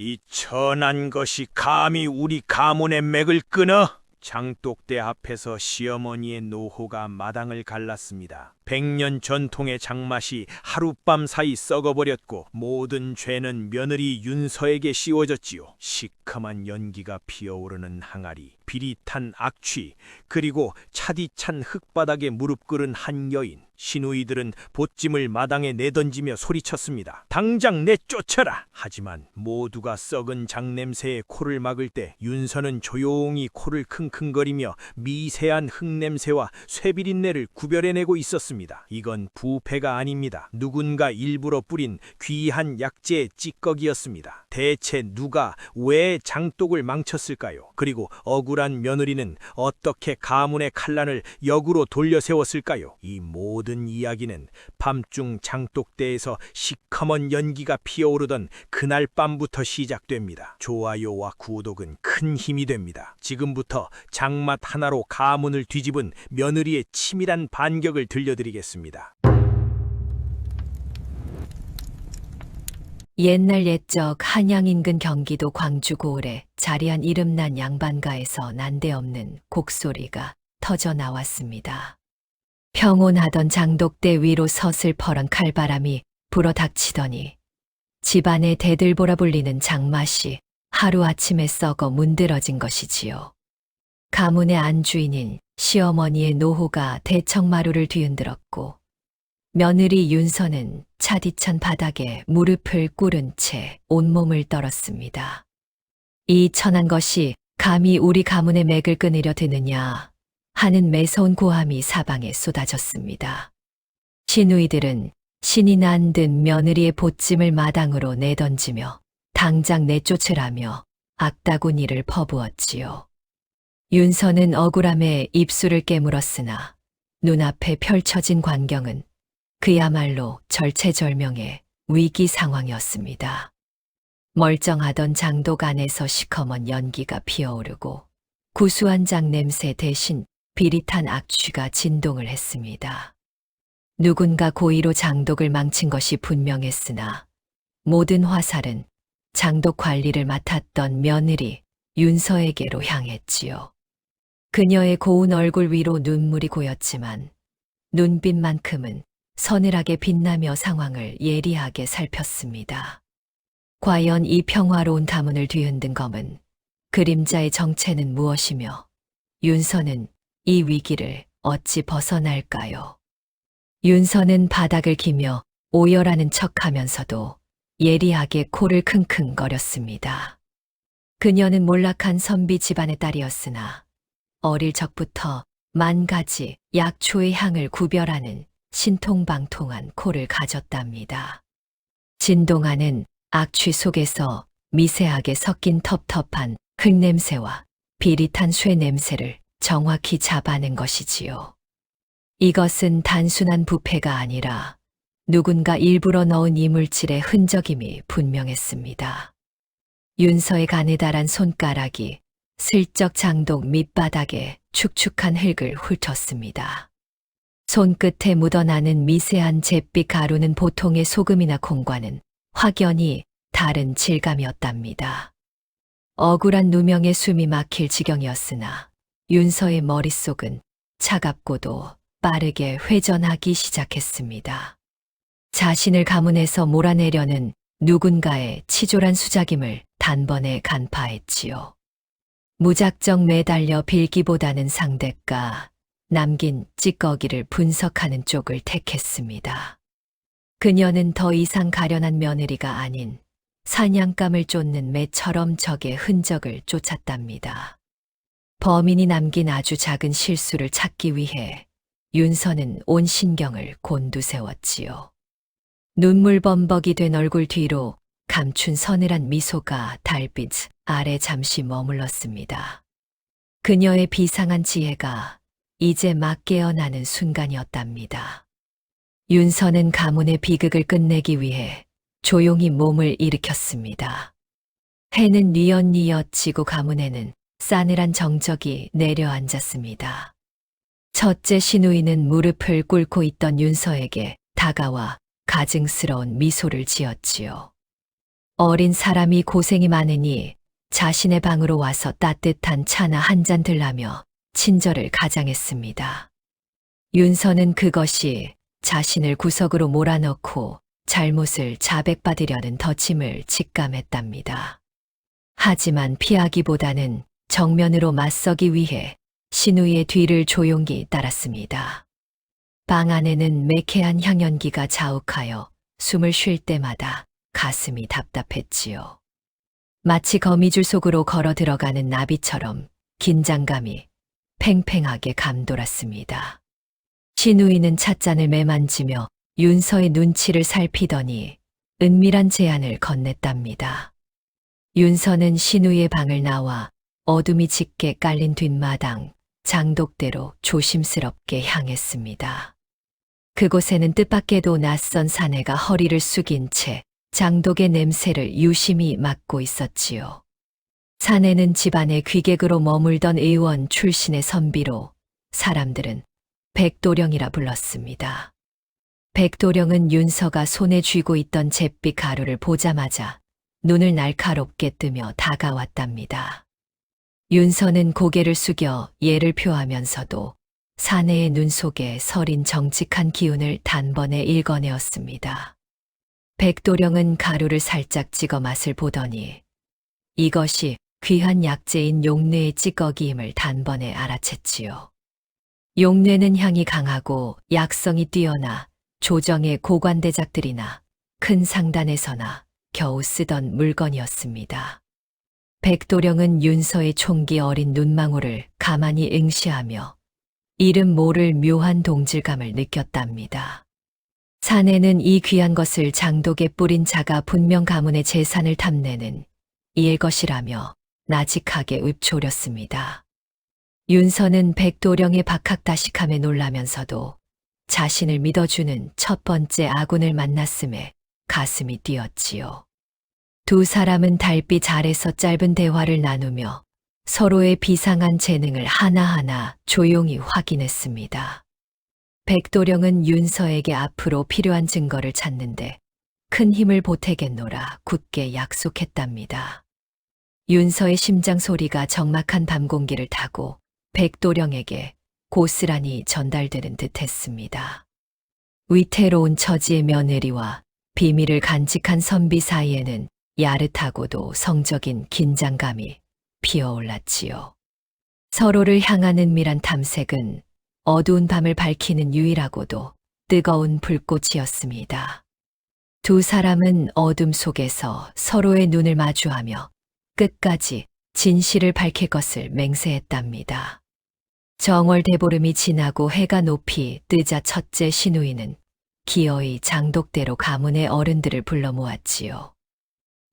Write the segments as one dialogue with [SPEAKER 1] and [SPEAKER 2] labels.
[SPEAKER 1] 이 천한 것이 감히 우리 가문의 맥을 끊어? 장독대 앞에서 시어머니의 노호가 마당을 갈랐습니다. 100년 전통의 장맛이 하룻밤 사이 썩어버렸고 모든 죄는 며느리 윤서에게 씌워졌지요. 시커먼 연기가 피어오르는 항아리, 비릿한 악취, 그리고 차디찬 흙바닥에 무릎 꿇은 한 여인. 시누이들은 보찜을 마당에 내던지며 소리쳤습니다. 당장 내쫓아라! 하지만 모두가 썩은 장냄새에 코를 막을 때 윤서는 조용히 코를 킁킁거리며 미세한 흙냄새와 쇠비린내를 구별해내고 있었습니다. 이건 부패가 아닙니다. 누군가 일부러 뿌린 귀한 약재의 찌꺼기였습니다. 대체 누가 왜 장독을 망쳤을까요? 그리고 억울한 며느리는 어떻게 가문의 칼날을 역으로 돌려세웠을까요? 이 모든 이야기는 밤중 장독대에서 시커먼 연기가 피어오르던 그날 밤부터 시작됩니다. 좋아요와 구독은 큰 힘이 됩니다. 지금부터 장맛 하나로 가문을 뒤집은 며느리의 치밀한 반격을 들려드리겠습니다.
[SPEAKER 2] 옛날 옛적 한양 인근 경기도 광주 고을에 자리한 이름난 양반가에서 난데없는 곡소리가 터져 나왔습니다. 평온하던 장독대 위로 서슬퍼런 칼바람이 불어닥치더니 집안에 대들보라 불리는 장맛이 하루아침에 썩어 문드러진 것이지요. 가문의 안주인인 시어머니의 노호가 대청마루를 뒤흔들었고 며느리 윤서는 차디찬 바닥에 무릎을 꿇은 채 온몸을 떨었습니다. 이 천한 것이 감히 우리 가문의 맥을 끊으려 드느냐 하는 매서운 고함이 사방에 쏟아졌습니다. 시누이들은 신이 난 듯 며느리의 보찜을 마당으로 내던지며 당장 내쫓으라며 악다구니를 퍼부었지요. 윤서는 억울함에 입술을 깨물었으나 눈앞에 펼쳐진 광경은 그야말로 절체절명의 위기 상황이었습니다. 멀쩡하던 장독 안에서 시커먼 연기가 피어오르고 구수한 장냄새 대신 비릿한 악취가 진동을 했습니다. 누군가 고의로 장독을 망친 것이 분명했으나 모든 화살은 장독 관리를 맡았던 며느리 윤서에게로 향했지요. 그녀의 고운 얼굴 위로 눈물이 고였지만 눈빛만큼은 서늘하게 빛나며 상황을 예리하게 살폈습니다. 과연 이 평화로운 가문을 뒤흔든 검은 그림자의 정체는 무엇이며 윤서는 이 위기를 어찌 벗어날까요? 윤서는 바닥을 기며 오열하는 척하면서도 예리하게 코를 킁킁거렸습니다. 그녀는 몰락한 선비 집안의 딸이었으나 어릴 적부터 만 가지 약초의 향을 구별하는 신통방통한 코를 가졌답니다. 진동하는 악취 속에서 미세하게 섞인 텁텁한 흙냄새와 비릿한 쇠냄새를 정확히 잡아낸 것이지요. 이것은 단순한 부패가 아니라 누군가 일부러 넣은 이물질의 흔적임이 분명했습니다. 윤서의 가느다란 손가락이 슬쩍 장독 밑바닥에 축축한 흙을 훑었습니다. 손끝에 묻어나는 미세한 잿빛 가루는 보통의 소금이나 콩과는 확연히 다른 질감이었답니다. 억울한 누명의 숨이 막힐 지경이었으나 윤서의 머릿속은 차갑고도 빠르게 회전하기 시작했습니다. 자신을 가문에서 몰아내려는 누군가의 치졸한 수작임을 단번에 간파했지요. 무작정 매달려 빌기보다는 상대가 남긴 찌꺼기를 분석하는 쪽을 택했습니다. 그녀는 더 이상 가련한 며느리가 아닌 사냥감을 쫓는 매처럼 적의 흔적을 쫓았답니다. 범인이 남긴 아주 작은 실수를 찾기 위해 윤서는 온 신경을 곤두세웠지요. 눈물범벅이 된 얼굴 뒤로 감춘 서늘한 미소가 달빛 아래 잠시 머물렀습니다. 그녀의 비상한 지혜가 이제 막 깨어나는 순간이었답니다. 윤서는 가문의 비극을 끝내기 위해 조용히 몸을 일으켰습니다. 해는 뉘엿뉘엿 지고 가문에는 싸늘한 정적이 내려앉았습니다. 첫째 시누이는 무릎을 꿇고 있던 윤서에게 다가와 가증스러운 미소를 지었지요. 어린 사람이 고생이 많으니 자신의 방으로 와서 따뜻한 차나 한 잔 들라며 친절을 가장했습니다. 윤서는 그것이 자신을 구석으로 몰아넣고 잘못을 자백받으려는 덫임을 직감했답니다. 하지만 피하기보다는 정면으로 맞서기 위해 신우이의 뒤를 조용히 따랐습니다. 방 안에는 매캐한 향연기가 자욱하여 숨을 쉴 때마다 가슴이 답답했지요. 마치 거미줄 속으로 걸어 들어가는 나비처럼 긴장감이 팽팽하게 감돌았습니다. 신우이는 찻잔을 매만지며 윤서의 눈치를 살피더니 은밀한 제안을 건넸답니다. 윤서는 신우이의 방을 나와 어둠이 짙게 깔린 뒷마당, 장독대로 조심스럽게 향했습니다. 그곳에는 뜻밖에도 낯선 사내가 허리를 숙인 채 장독의 냄새를 유심히 맡고 있었지요. 사내는 집안의 귀객으로 머물던 의원 출신의 선비로 사람들은 백도령이라 불렀습니다. 백도령은 윤서가 손에 쥐고 있던 잿빛 가루를 보자마자 눈을 날카롭게 뜨며 다가왔답니다. 윤서는 고개를 숙여 예를 표하면서도 사내의 눈 속에 서린 정직한 기운을 단번에 읽어내었습니다. 백도령은 가루를 살짝 찍어 맛을 보더니 이것이 귀한 약재인 용뇌의 찌꺼기임을 단번에 알아챘지요. 용뇌는 향이 강하고 약성이 뛰어나 조정의 고관대작들이나 큰 상단에서나 겨우 쓰던 물건이었습니다. 백도령은 윤서의 총기 어린 눈망울을 가만히 응시하며 이름 모를 묘한 동질감을 느꼈답니다. 사내는 이 귀한 것을 장독에 뿌린 자가 분명 가문의 재산을 탐내는 이의 것이라며 나직하게 읊조렸습니다. 윤서는 백도령의 박학다식함에 놀라면서도 자신을 믿어주는 첫 번째 아군을 만났음에 가슴이 뛰었지요. 두 사람은 달빛 아래서 짧은 대화를 나누며 서로의 비상한 재능을 하나하나 조용히 확인했습니다. 백도령은 윤서에게 앞으로 필요한 증거를 찾는데 큰 힘을 보태겠노라 굳게 약속했답니다. 윤서의 심장 소리가 적막한 밤 공기를 타고 백도령에게 고스란히 전달되는 듯 했습니다. 위태로운 처지의 며느리와 비밀을 간직한 선비 사이에는 야릇하고도 성적인 긴장감이 피어올랐지요. 서로를 향한 은밀한 탐색은 어두운 밤을 밝히는 유일하고도 뜨거운 불꽃이었습니다. 두 사람은 어둠 속에서 서로의 눈을 마주하며 끝까지 진실을 밝힐 것을 맹세했답니다. 정월 대보름이 지나고 해가 높이 뜨자 첫째 신우이는 기어이 장독대로 가문의 어른들을 불러 모았지요.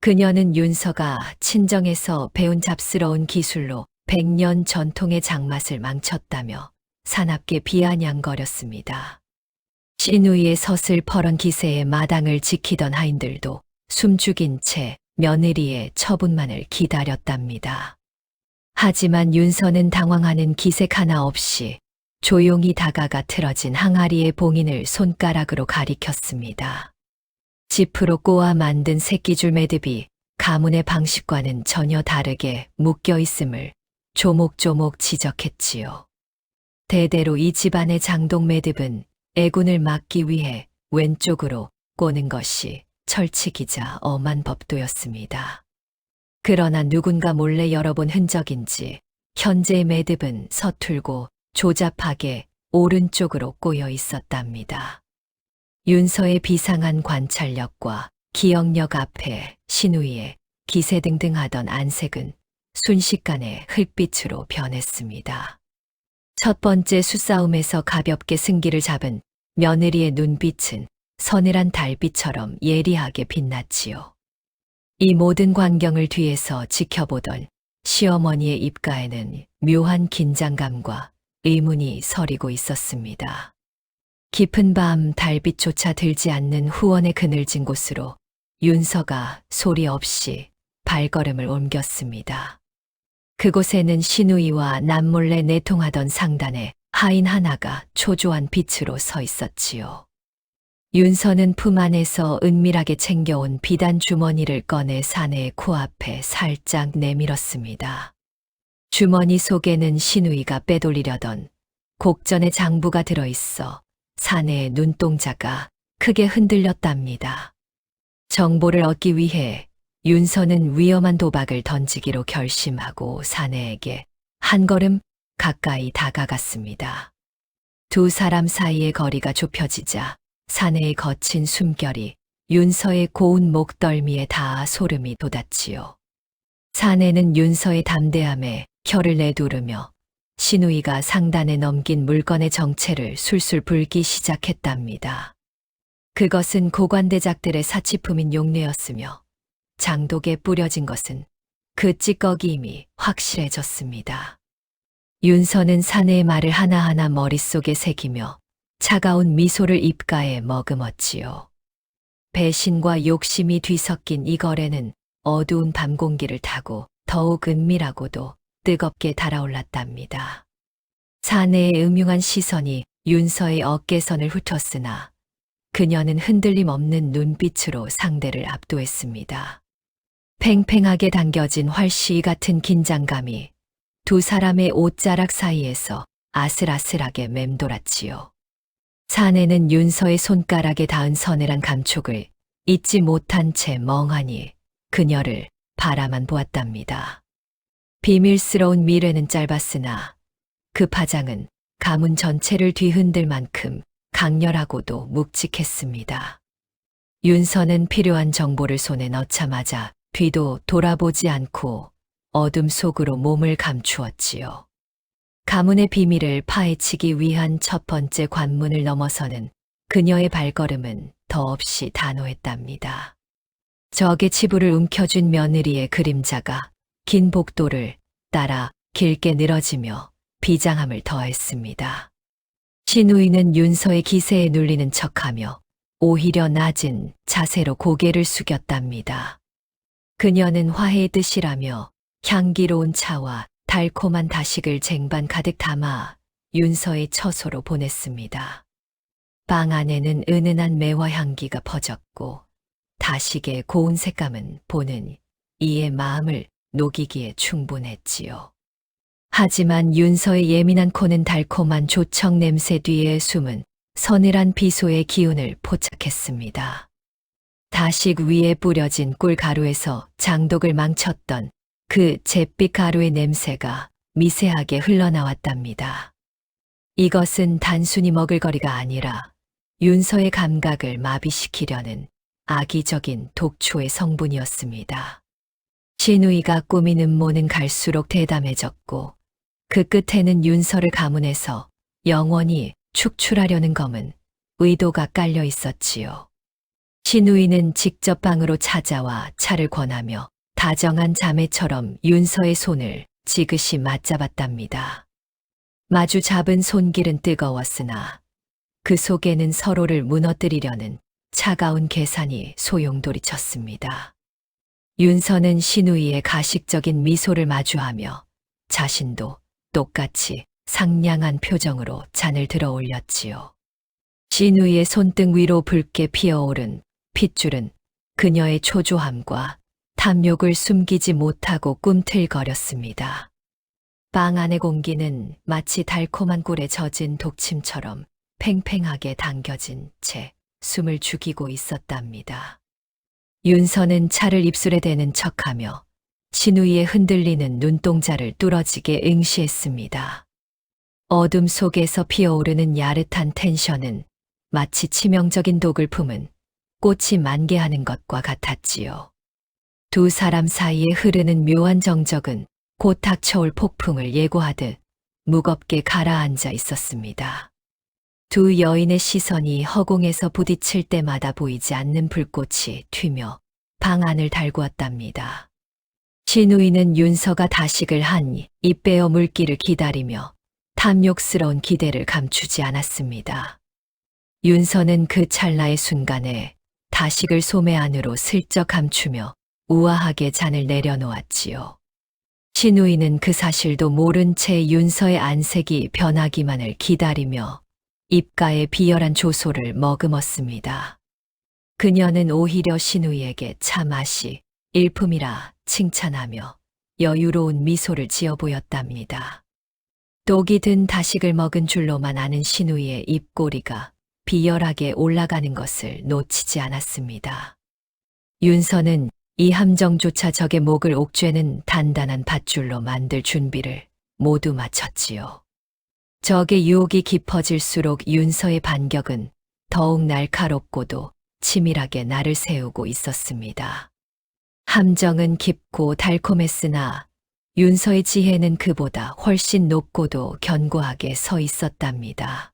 [SPEAKER 2] 그녀는 윤서가 친정에서 배운 잡스러운 기술로 100년 전통의 장맛을 망쳤다며 사납게 비아냥거렸습니다. 신우이의 서슬퍼런 기세에 마당을 지키던 하인들도 숨죽인 채 며느리의 처분만을 기다렸답니다. 하지만 윤서는 당황하는 기색 하나 없이 조용히 다가가 틀어진 항아리의 봉인을 손가락으로 가리켰습니다. 지프로 꼬아 만든 새끼줄 매듭이 가문의 방식과는 전혀 다르게 묶여 있음을 조목조목 지적했지요. 대대로 이 집안의 장독 매듭은 애군을 막기 위해 왼쪽으로 꼬는 것이 철칙이자 엄한 법도였습니다. 그러나 누군가 몰래 열어본 흔적인지 현재의 매듭은 서툴고 조잡하게 오른쪽으로 꼬여 있었답니다. 윤서의 비상한 관찰력과 기억력 앞에 신우이의 기세등등하던 안색은 순식간에 흙빛으로 변했습니다. 첫 번째 수싸움에서 가볍게 승기를 잡은 며느리의 눈빛은 서늘한 달빛처럼 예리하게 빛났지요. 이 모든 광경을 뒤에서 지켜보던 시어머니의 입가에는 묘한 긴장감과 의문이 서리고 있었습니다. 깊은 밤 달빛조차 들지 않는 후원의 그늘진 곳으로 윤서가 소리 없이 발걸음을 옮겼습니다. 그곳에는 신우이와 남몰래 내통하던 상단에 하인 하나가 초조한 빛으로 서 있었지요. 윤서는 품 안에서 은밀하게 챙겨온 비단 주머니를 꺼내 사내의 코앞에 살짝 내밀었습니다. 주머니 속에는 신우이가 빼돌리려던 곡전의 장부가 들어있어 사내의 눈동자가 크게 흔들렸답니다. 정보를 얻기 위해 윤서는 위험한 도박을 던지기로 결심하고 사내에게 한 걸음 가까이 다가갔습니다. 두 사람 사이의 거리가 좁혀지자 사내의 거친 숨결이 윤서의 고운 목덜미에 닿아 소름이 돋았지요. 사내는 윤서의 담대함에 혀를 내두르며 신우이가 상단에 넘긴 물건의 정체를 술술 불기 시작했답니다. 그것은 고관대작들의 사치품인 용례였으며 장독에 뿌려진 것은 그 찌꺼기임이 확실해졌습니다. 윤서는 사내의 말을 하나하나 머릿속에 새기며 차가운 미소를 입가에 머금었지요. 배신과 욕심이 뒤섞인 이 거래는 어두운 밤 공기를 타고 더욱 은밀하고도 뜨겁게 달아올랐답니다. 사내의 음흉한 시선이 윤서의 어깨선을 훑었으나 그녀는 흔들림 없는 눈빛으로 상대를 압도했습니다. 팽팽하게 당겨진 활시 같은 긴장감이 두 사람의 옷자락 사이에서 아슬아슬하게 맴돌았지요. 사내는 윤서의 손가락에 닿은 서늘한 감촉을 잊지 못한 채 멍하니 그녀를 바라만 보았답니다. 비밀스러운 미래는 짧았으나 그 파장은 가문 전체를 뒤흔들 만큼 강렬하고도 묵직했습니다. 윤서는 필요한 정보를 손에 넣자마자 뒤도 돌아보지 않고 어둠 속으로 몸을 감추었지요. 가문의 비밀을 파헤치기 위한 첫 번째 관문을 넘어서는 그녀의 발걸음은 더없이 단호했답니다. 적의 치부를 움켜쥔 며느리의 그림자가 긴 복도를 따라 길게 늘어지며 비장함을 더했습니다. 신우이는 윤서의 기세에 눌리는 척하며 오히려 낮은 자세로 고개를 숙였답니다. 그녀는 화해의 뜻이라며 향기로운 차와 달콤한 다식을 쟁반 가득 담아 윤서의 처소로 보냈습니다. 방 안에는 은은한 매화 향기가 퍼졌고 다식의 고운 색감은 보는 이의 마음을 녹이기에 충분했지요. 하지만 윤서의 예민한 코는 달콤한 조청 냄새 뒤에 숨은 서늘한 비소의 기운을 포착했습니다. 다식 위에 뿌려진 꿀가루에서 장독을 망쳤던 그 잿빛 가루의 냄새가 미세하게 흘러나왔답니다. 이것은 단순히 먹을거리가 아니라 윤서의 감각을 마비시키려는 악의적인 독초의 성분이었습니다. 신우이가 꾸민 음모는 갈수록 대담해졌고 그 끝에는 윤서를 가문해서 영원히 축출하려는 검은 의도가 깔려 있었지요. 신우이는 직접 방으로 찾아와 차를 권하며 다정한 자매처럼 윤서의 손을 지그시 맞잡았답니다. 마주 잡은 손길은 뜨거웠으나 그 속에는 서로를 무너뜨리려는 차가운 계산이 소용돌이쳤습니다. 윤서는 신우이의 가식적인 미소를 마주하며 자신도 똑같이 상냥한 표정으로 잔을 들어 올렸지요. 신우이의 손등 위로 붉게 피어오른 핏줄은 그녀의 초조함과 탐욕을 숨기지 못하고 꿈틀거렸습니다. 방 안의 공기는 마치 달콤한 꿀에 젖은 독침처럼 팽팽하게 당겨진 채 숨을 죽이고 있었답니다. 윤서는 차를 입술에 대는 척하며 신우이의 흔들리는 눈동자를 뚫어지게 응시했습니다. 어둠 속에서 피어오르는 야릇한 텐션은 마치 치명적인 독을 품은 꽃이 만개하는 것과 같았지요. 두 사람 사이에 흐르는 묘한 정적은 곧 닥쳐올 폭풍을 예고하듯 무겁게 가라앉아 있었습니다. 두 여인의 시선이 허공에서 부딪힐 때마다 보이지 않는 불꽃이 튀며 방 안을 달구었답니다. 신우이는 윤서가 다식을 한 입 빼어 물기를 기다리며 탐욕스러운 기대를 감추지 않았습니다. 윤서는 그 찰나의 순간에 다식을 소매 안으로 슬쩍 감추며 우아하게 잔을 내려놓았지요. 신우이는 그 사실도 모른 채 윤서의 안색이 변하기만을 기다리며 입가에 비열한 조소를 머금었습니다. 그녀는 오히려 신우이에게 차 맛이 일품이라 칭찬하며 여유로운 미소를 지어 보였답니다. 독이 든 다식을 먹은 줄로만 아는 신우이의 입꼬리가 비열하게 올라가는 것을 놓치지 않았습니다. 윤서는 이 함정조차 적의 목을 옥죄는 단단한 밧줄로 만들 준비를 모두 마쳤지요. 적의 유혹이 깊어질수록 윤서의 반격은 더욱 날카롭고도 치밀하게 날을 세우고 있었습니다. 함정은 깊고 달콤했으나 윤서의 지혜는 그보다 훨씬 높고도 견고하게 서 있었답니다.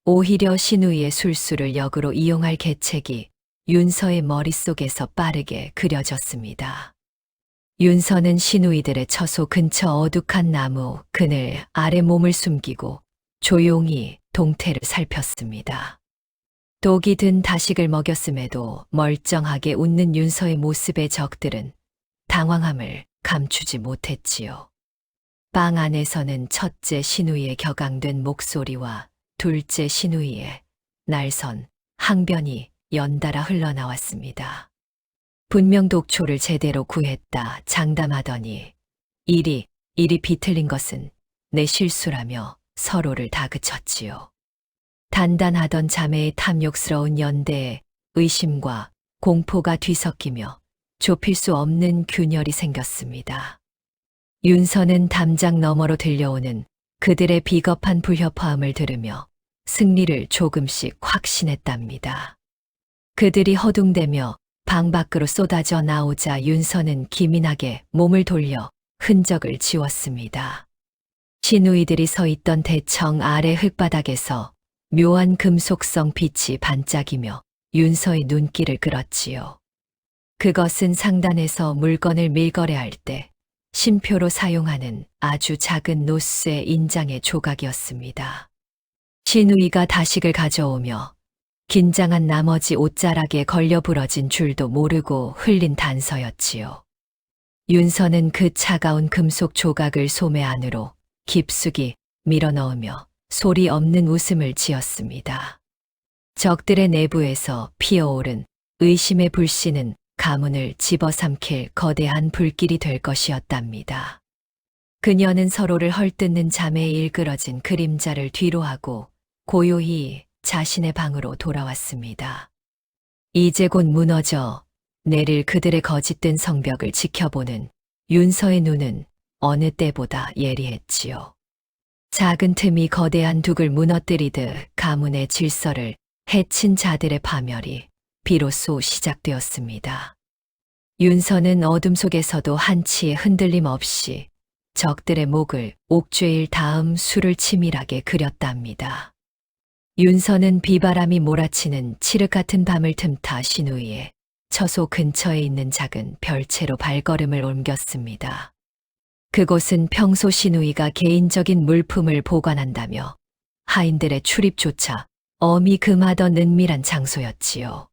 [SPEAKER 2] 오히려 신우이의 술수를 역으로 이용할 계책이 윤서의 머릿속에서 빠르게 그려졌습니다. 윤서는 신우이들의 처소 근처 어둑한 나무 그늘 아래 몸을 숨기고 조용히 동태를 살폈습니다. 독이 든 다식을 먹였음에도 멀쩡하게 웃는 윤서의 모습에 적들은 당황함을 감추지 못했지요. 방 안에서는 첫째 신우이의 격앙된 목소리와 둘째 신우이의 날선 항변이 연달아 흘러나왔습니다. 분명 독초를 제대로 구했다 장담하더니 이리 비틀린 것은 내 실수라며 서로를 다그쳤지요. 단단하던 자매의 탐욕스러운 연대에 의심과 공포가 뒤섞이며 좁힐 수 없는 균열이 생겼습니다. 윤서는 담장 너머로 들려오는 그들의 비겁한 불협화음을 들으며 승리를 조금씩 확신했답니다. 그들이 허둥대며 방 밖으로 쏟아져 나오자 윤서는 기민하게 몸을 돌려 흔적을 지웠습니다. 신우이들이 서 있던 대청 아래 흙바닥에서 묘한 금속성 빛이 반짝이며 윤서의 눈길을 끌었지요. 그것은 상단에서 물건을 밀거래할 때 심표로 사용하는 아주 작은 노스의 인장의 조각이었습니다. 신우이가 다식을 가져오며 긴장한 나머지 옷자락에 걸려 부러진 줄도 모르고 흘린 단서였지요. 윤서는 그 차가운 금속 조각을 소매 안으로 깊숙이 밀어넣으며 소리 없는 웃음을 지었습니다. 적들의 내부에서 피어오른 의심의 불씨는 가문을 집어삼킬 거대한 불길이 될 것이었답니다. 그녀는 서로를 헐뜯는 잠에 일그러진 그림자를 뒤로하고 고요히 자신의 방으로 돌아왔습니다. 이제 곧 무너져 내릴 그들의 거짓된 성벽을 지켜보는 윤서의 눈은 어느 때보다 예리했지요. 작은 틈이 거대한 둑을 무너뜨리듯 가문의 질서를 해친 자들의 파멸이 비로소 시작되었습니다. 윤서는 어둠 속에서도 한치의 흔들림 없이 적들의 목을 옥죄일 다음 수를 치밀하게 그렸답니다. 윤서는 비바람이 몰아치는 칠흑 같은 밤을 틈타 신우이의 처소 근처에 있는 작은 별채로 발걸음을 옮겼습니다. 그곳은 평소 신우이가 개인적인 물품을 보관한다며 하인들의 출입조차 엄히 금하던 은밀한 장소였지요.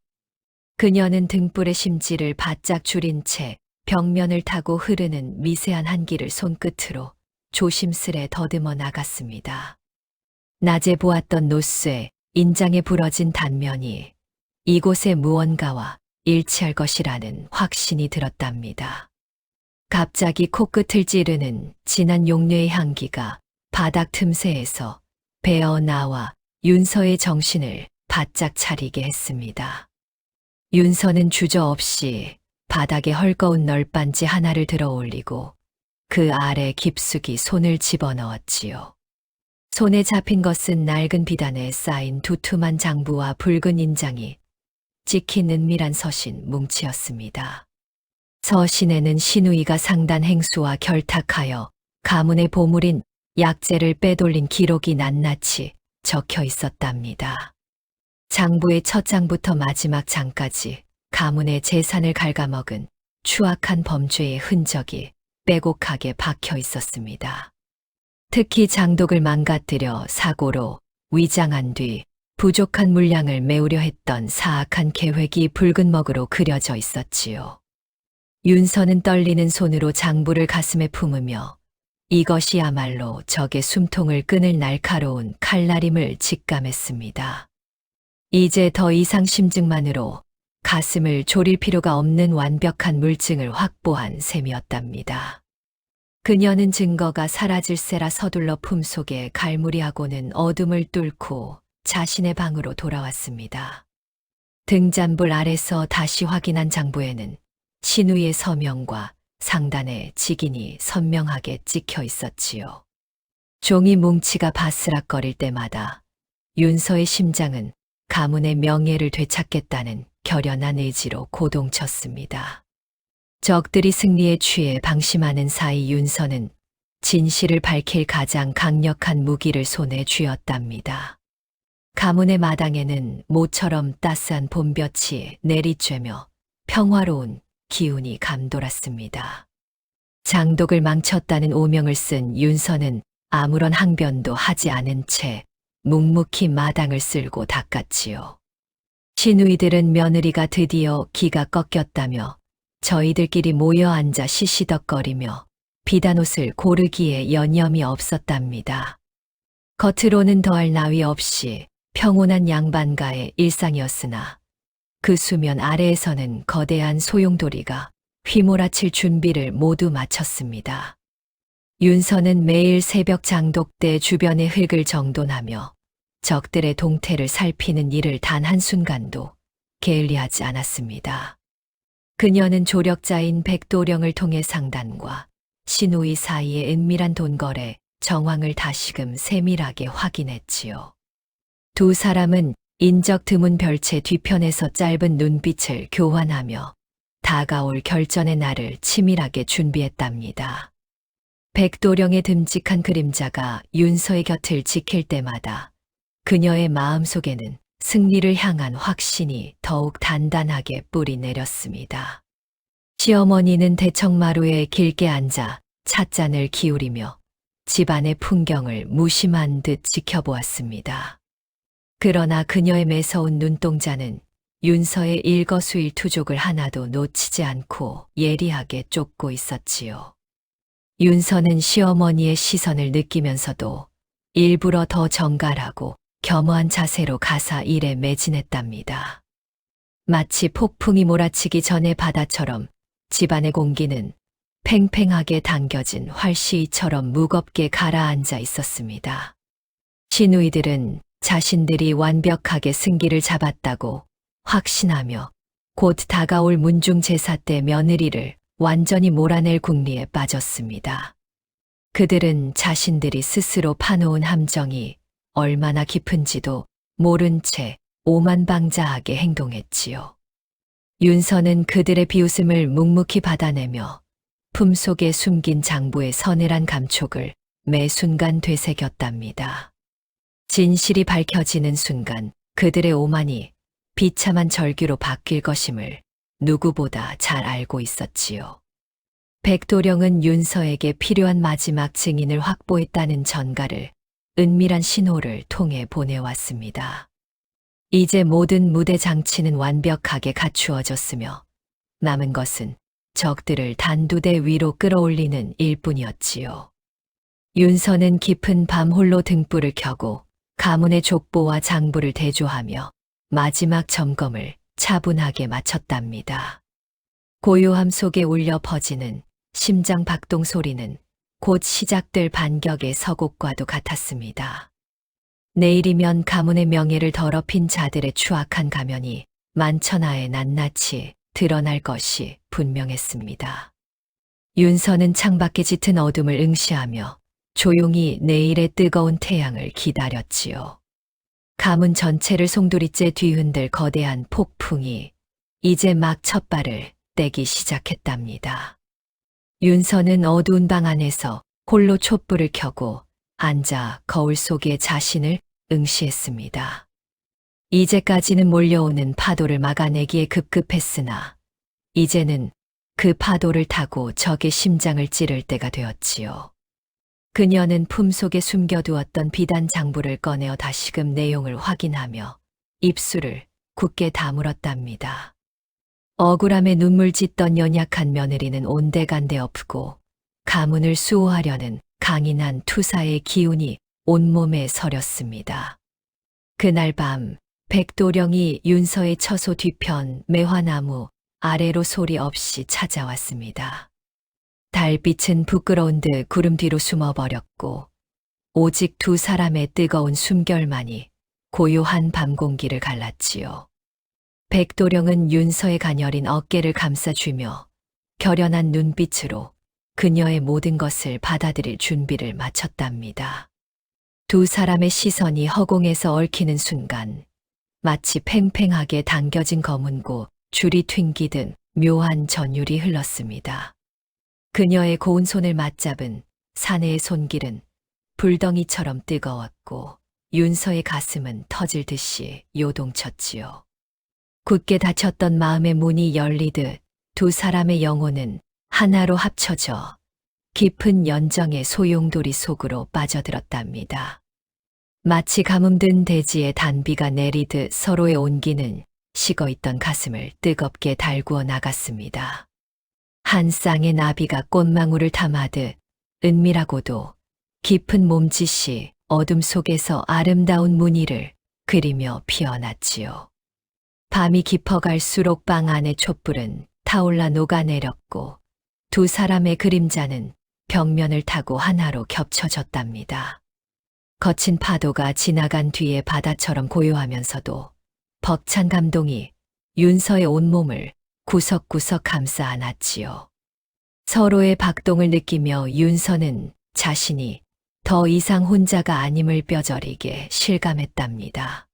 [SPEAKER 2] 그녀는 등불의 심지를 바짝 줄인 채 벽면을 타고 흐르는 미세한 한기를 손끝으로 조심스레 더듬어 나갔습니다. 낮에 보았던 노스의 인장에 부러진 단면이 이곳의 무언가와 일치할 것이라는 확신이 들었답니다. 갑자기 코끝을 찌르는 진한 용녀의 향기가 바닥 틈새에서 배어 나와 윤서의 정신을 바짝 차리게 했습니다. 윤서는 주저없이 바닥에 헐거운 널빤지 하나를 들어 올리고 그 아래 깊숙이 손을 집어넣었지요. 손에 잡힌 것은 낡은 비단에 쌓인 두툼한 장부와 붉은 인장이 찍힌 은밀한 서신 뭉치였습니다. 서신에는 신우이가 상단 행수와 결탁하여 가문의 보물인 약재를 빼돌린 기록이 낱낱이 적혀 있었답니다. 장부의 첫 장부터 마지막 장까지 가문의 재산을 갉아먹은 추악한 범죄의 흔적이 빼곡하게 박혀 있었습니다. 특히 장독을 망가뜨려 사고로 위장한 뒤 부족한 물량을 메우려 했던 사악한 계획이 붉은 먹으로 그려져 있었지요. 윤서는 떨리는 손으로 장부를 가슴에 품으며 이것이야말로 적의 숨통을 끊을 날카로운 칼날임을 직감했습니다. 이제 더 이상 심증만으로 가슴을 졸일 필요가 없는 완벽한 물증을 확보한 셈이었답니다. 그녀는 증거가 사라질세라 서둘러 품속에 갈무리하고는 어둠을 뚫고 자신의 방으로 돌아왔습니다. 등잔불 아래서 다시 확인한 장부에는 신우의 서명과 상단에 직인이 선명하게 찍혀 있었지요. 종이 뭉치가 바스락거릴 때마다 윤서의 심장은 가문의 명예를 되찾겠다는 결연한 의지로 고동쳤습니다. 적들이 승리에 취해 방심하는 사이 윤서는 진실을 밝힐 가장 강력한 무기를 손에 쥐었답니다. 가문의 마당에는 모처럼 따스한 봄볕이 내리쬐며 평화로운 기운이 감돌았습니다. 장독을 망쳤다는 오명을 쓴 윤서는 아무런 항변도 하지 않은 채 묵묵히 마당을 쓸고 닦았지요. 시누이들은 며느리가 드디어 기가 꺾였다며 저희들끼리 모여 앉아 시시덕거리며 비단옷을 고르기에 여념이 없었답니다. 겉으로는 더할 나위 없이 평온한 양반가의 일상이었으나 그 수면 아래에서는 거대한 소용돌이가 휘몰아칠 준비를 모두 마쳤습니다. 윤서는 매일 새벽 장독 때 주변의 흙을 정돈하며 적들의 동태를 살피는 일을 단 한순간도 게을리하지 않았습니다. 그녀는 조력자인 백도령을 통해 상단과 시누이 사이의 은밀한 돈거래 정황을 다시금 세밀하게 확인했지요. 두 사람은 인적 드문 별채 뒤편에서 짧은 눈빛을 교환하며 다가올 결전의 날을 치밀하게 준비했답니다. 백도령의 듬직한 그림자가 윤서의 곁을 지킬 때마다 그녀의 마음속에는 승리를 향한 확신이 더욱 단단하게 뿌리 내렸습니다. 시어머니는 대청마루에 길게 앉아 찻잔을 기울이며 집안의 풍경을 무심한 듯 지켜보았습니다. 그러나 그녀의 매서운 눈동자는 윤서의 일거수일투족을 하나도 놓치지 않고 예리하게 쫓고 있었지요. 윤서는 시어머니의 시선을 느끼면서도 일부러 더 정갈하고 겸허한 자세로 가사 일에 매진했답니다. 마치 폭풍이 몰아치기 전의 바다처럼 집안의 공기는 팽팽하게 당겨진 활시위처럼 무겁게 가라앉아 있었습니다. 시누이들은 자신들이 완벽하게 승기를 잡았다고 확신하며 곧 다가올 문중 제사 때 며느리를 완전히 몰아낼 궁리에 빠졌습니다. 그들은 자신들이 스스로 파놓은 함정이 얼마나 깊은지도 모른 채 오만방자하게 행동했지요. 윤서는 그들의 비웃음을 묵묵히 받아내며 품속에 숨긴 장부의 서늘한 감촉을 매 순간 되새겼답니다. 진실이 밝혀지는 순간 그들의 오만이 비참한 절규로 바뀔 것임을 누구보다 잘 알고 있었지요. 백도령은 윤서에게 필요한 마지막 증인을 확보했다는 전가를 은밀한 신호를 통해 보내왔습니다. 이제 모든 무대 장치는 완벽하게 갖추어졌으며 남은 것은 적들을 단두대 위로 끌어올리는 일뿐이었지요. 윤서는 깊은 밤 홀로 등불을 켜고 가문의 족보와 장부를 대조하며 마지막 점검을 차분하게 마쳤답니다. 고요함 속에 울려 퍼지는 심장 박동 소리는 곧 시작될 반격의 서곡과도 같았습니다. 내일이면 가문의 명예를 더럽힌 자들의 추악한 가면이 만천하에 낱낱이 드러날 것이 분명했습니다. 윤서는 창밖에 짙은 어둠을 응시하며 조용히 내일의 뜨거운 태양을 기다렸지요. 가문 전체를 송두리째 뒤흔들 거대한 폭풍이 이제 막 첫 발을 떼기 시작했답니다. 윤서는 어두운 방 안에서 홀로 촛불을 켜고 앉아 거울 속에 자신을 응시했습니다. 이제까지는 몰려오는 파도를 막아내기에 급급했으나 이제는 그 파도를 타고 적의 심장을 찌를 때가 되었지요. 그녀는 품속에 숨겨두었던 비단 장부를 꺼내어 다시금 내용을 확인하며 입술을 굳게 다물었답니다. 억울함에 눈물 짓던 연약한 며느리는 온데간데 엎고 가문을 수호하려는 강인한 투사의 기운이 온몸에 서렸습니다. 그날 밤 백도령이 윤서의 처소 뒤편 매화나무 아래로 소리 없이 찾아왔습니다. 달빛은 부끄러운 듯 구름 뒤로 숨어버렸고 오직 두 사람의 뜨거운 숨결만이 고요한 밤 공기를 갈랐지요. 백도령은 윤서의 가녀린 어깨를 감싸주며 결연한 눈빛으로 그녀의 모든 것을 받아들일 준비를 마쳤답니다. 두 사람의 시선이 허공에서 얽히는 순간 마치 팽팽하게 당겨진 검은고 줄이 튕기듯 묘한 전율이 흘렀습니다. 그녀의 고운 손을 맞잡은 사내의 손길은 불덩이처럼 뜨거웠고 윤서의 가슴은 터질 듯이 요동쳤지요. 굳게 닫혔던 마음의 문이 열리듯 두 사람의 영혼은 하나로 합쳐져 깊은 연정의 소용돌이 속으로 빠져들었답니다. 마치 가뭄든 대지에 단비가 내리듯 서로의 온기는 식어있던 가슴을 뜨겁게 달구어 나갔습니다. 한 쌍의 나비가 꽃망울을 탐하듯 은밀하고도 깊은 몸짓이 어둠 속에서 아름다운 무늬를 그리며 피어났지요. 밤이 깊어갈수록 방 안의 촛불은 타올라 녹아내렸고 두 사람의 그림자는 벽면을 타고 하나로 겹쳐졌답니다. 거친 파도가 지나간 뒤에 바다처럼 고요하면서도 벅찬 감동이 윤서의 온몸을 구석구석 감싸 안았지요. 서로의 박동을 느끼며 윤서는 자신이 더 이상 혼자가 아님을 뼈저리게 실감했답니다.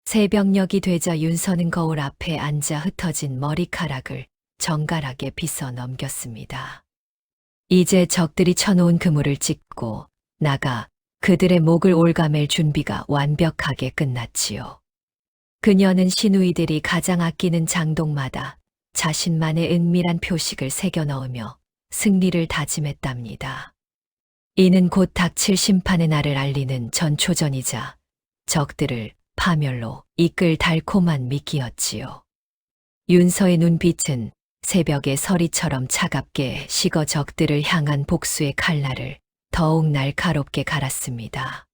[SPEAKER 2] 새벽녘이 되자 윤서는 거울 앞에 앉아 흩어진 머리카락을 정갈하게 빗어 넘겼습니다. 이제 적들이 쳐놓은 그물을 찢고 나가 그들의 목을 올가맬 준비가 완벽하게 끝났지요. 그녀는 시누이들이 가장 아끼는 장독마다 자신만의 은밀한 표식을 새겨 넣으며 승리를 다짐했답니다. 이는 곧 닥칠 심판의 날을 알리는 전초전이자 적들을 파멸로 이끌 달콤한 미끼였지요. 윤서의 눈빛은 새벽의 서리처럼 차갑게 식어 적들을 향한 복수의 칼날을 더욱 날카롭게 갈았습니다.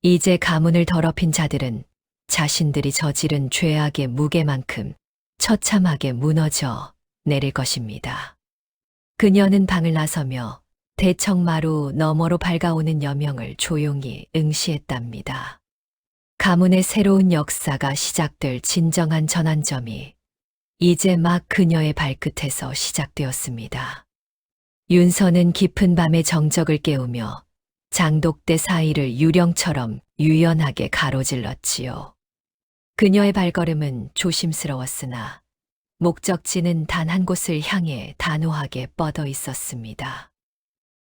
[SPEAKER 2] 이제 가문을 더럽힌 자들은 자신들이 저지른 죄악의 무게만큼 처참하게 무너져 내릴 것입니다. 그녀는 방을 나서며 대청마루 너머로 밝아오는 여명을 조용히 응시했답니다. 가문의 새로운 역사가 시작될 진정한 전환점이 이제 막 그녀의 발끝에서 시작되었습니다. 윤서는 깊은 밤의 정적을 깨우며 장독대 사이를 유령처럼 유연하게 가로질렀지요. 그녀의 발걸음은 조심스러웠으나 목적지는 단 한 곳을 향해 단호하게 뻗어 있었습니다.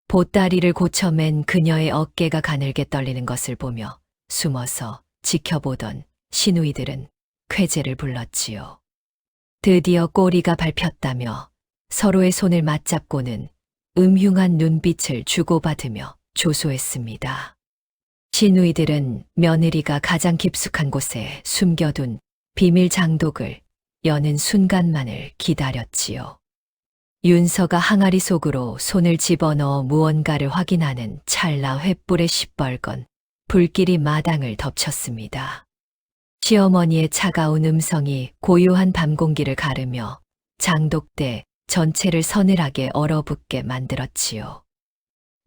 [SPEAKER 2] 보따리를 고쳐맨 그녀의 어깨가 가늘게 떨리는 것을 보며 숨어서 지켜보던 시누이들은 쾌재를 불렀지요. 드디어 꼬리가 밟혔다며 서로의 손을 맞잡고는 음흉한 눈빛을 주고받으며 조소했습니다. 시누이들은 며느리가 가장 깊숙한 곳에 숨겨둔 비밀 장독을 여는 순간만을 기다렸지요. 윤서가 항아리 속으로 손을 집어넣어 무언가를 확인하는 찰나 횃불의 시뻘건 불길이 마당을 덮쳤습니다. 시어머니의 차가운 음성이 고요한 밤 공기를 가르며 장독대 전체를 서늘하게 얼어붙게 만들었지요.